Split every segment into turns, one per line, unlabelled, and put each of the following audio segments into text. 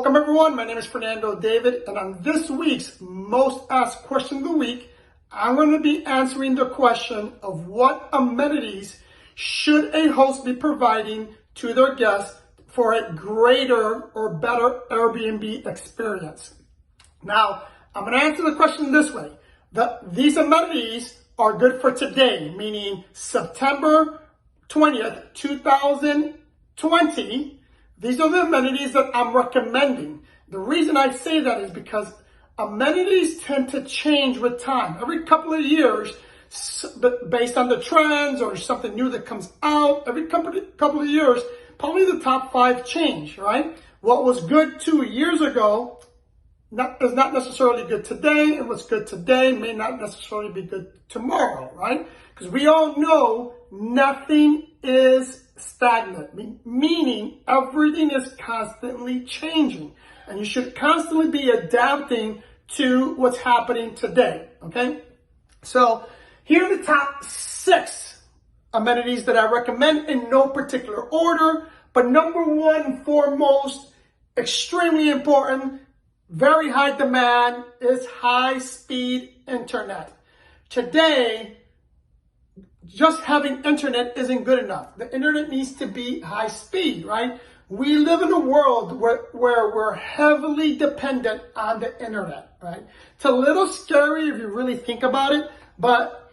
Welcome everyone, my name is Fernando David, and on this week's Most Asked Question of the Week, I'm going to be answering the question of what amenities should a host be providing to their guests for a greater or better Airbnb experience. Now, I'm going to answer the question this way. These amenities are good for today, meaning September 20th, 2020. These are the amenities that I'm recommending. The reason I say that is because amenities tend to change with time. Every couple of years, based on the trends or something new that comes out, every couple of years, probably the top 5 change, right? What was good 2 years ago is not necessarily good today, and what's good today may not necessarily be good tomorrow, right? Because we all know nothing is stagnant, meaning everything is constantly changing, and you should constantly be adapting to what's happening today, okay? So here are the top 6 amenities that I recommend in no particular order, but number 1 foremost, extremely important, very high demand, is high-speed internet. Today, just having internet isn't good enough. The internet needs to be high speed, right? We live in a world where we're heavily dependent on the internet, right? It's a little scary if you really think about it, but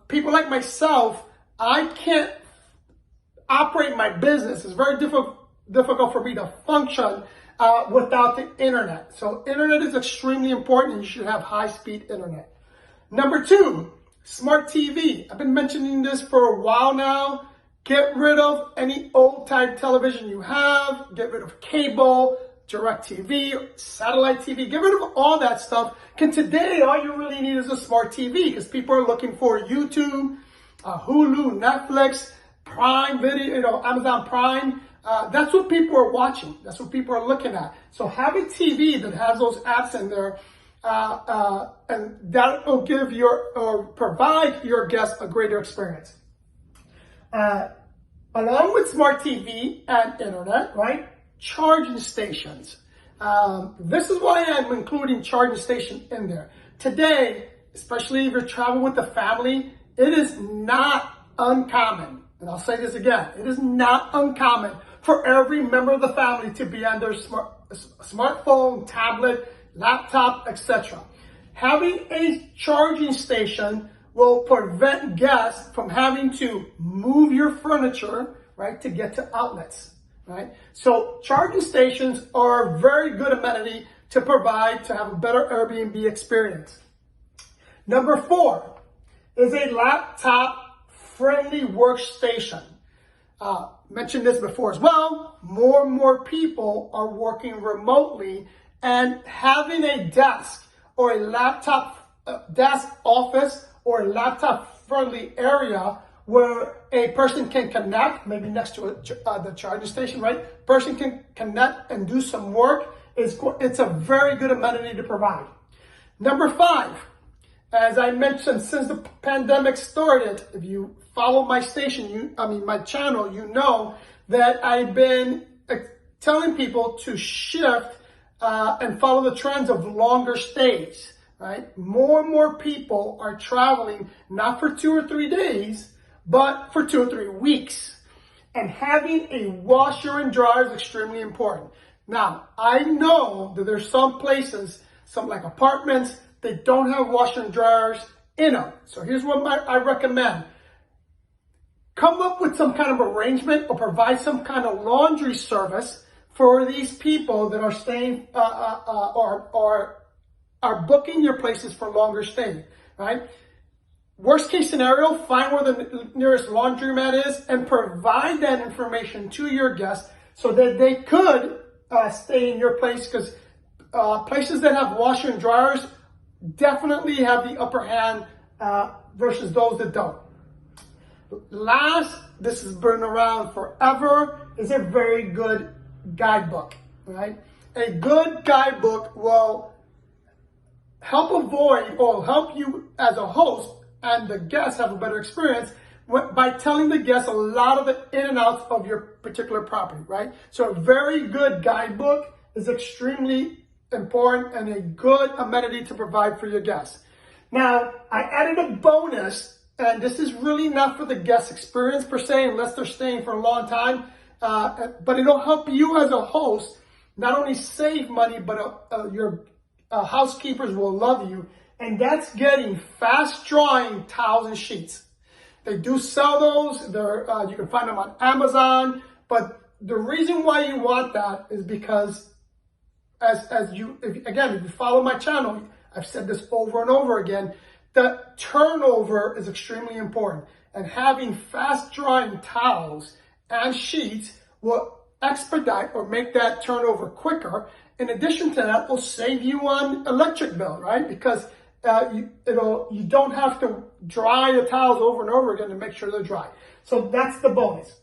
people like myself, I can't operate my business. It's very difficult for me to function without the internet. So internet is extremely important, and you should have high-speed internet. Number 2, smart TV. I've been mentioning this for a while now. Get rid of any old type television you have. Get rid of cable, direct TV, satellite TV. Get rid of all that stuff. Because today, all you really need is a smart TV, because people are looking for YouTube, Hulu, Netflix, Prime Video, Amazon Prime. That's what people are watching. That's what people are looking at. So have a TV that has those apps in there, and that will give provide your guests a greater experience. Along with smart TV and internet, right? Charging stations. This is why I'm including charging station in there. Today, especially if you're traveling with the family, it is not uncommon. And I'll say this again, it is not uncommon for every member of the family to be on their smartphone, tablet, laptop, etc. Having a charging station will prevent guests from having to move your furniture, right, to get to outlets, right? So charging stations are a very good amenity to provide to have a better Airbnb experience. Number 4 is a laptop-friendly workstation. Mentioned this before as well. More and more people are working remotely, and having a desk or a laptop desk office or a laptop friendly area where a person can connect, maybe next to the charging station, right? Person can connect and do some work. It's a very good amenity to provide. Number 5, as I mentioned, since the pandemic started, if you follow my station, my channel, you know that I've been telling people to shift and follow the trends of longer stays, right? More and more people are traveling, not for 2 or 3 days, but for 2 or 3 weeks. And having a washer and dryer is extremely important. Now, I know that there's some places, some like apartments, they don't have washer and dryers in them. So here's what I recommend. Come up with some kind of arrangement or provide some kind of laundry service for these people that are staying or are booking your places for longer stay, right? Worst case scenario, find where the nearest laundromat is and provide that information to your guests so that they could stay in your place, because places that have washer and dryers definitely have the upper hand versus those that don't. Last, this has been around forever, is a very good guidebook, right? A good guidebook will help you as a host and the guests have a better experience by telling the guests a lot of the in and outs of your particular property, right? So a very good guidebook is extremely important and a good amenity to provide for your guests. Now, I added a bonus, and this is really not for the guest experience per se, unless they're staying for a long time, but it'll help you as a host not only save money, but your housekeepers will love you, and that's getting fast drying towels and sheets. They do sell those. You can find them on Amazon, but the reason why you want that is because if you follow my channel, I've said this over and over again, the turnover is extremely important. And having fast drying towels and sheets will expedite or make that turnover quicker. In addition to that, will save you on electric bill, right? Because you don't have to dry the towels over and over again to make sure they're dry. So that's the bonus.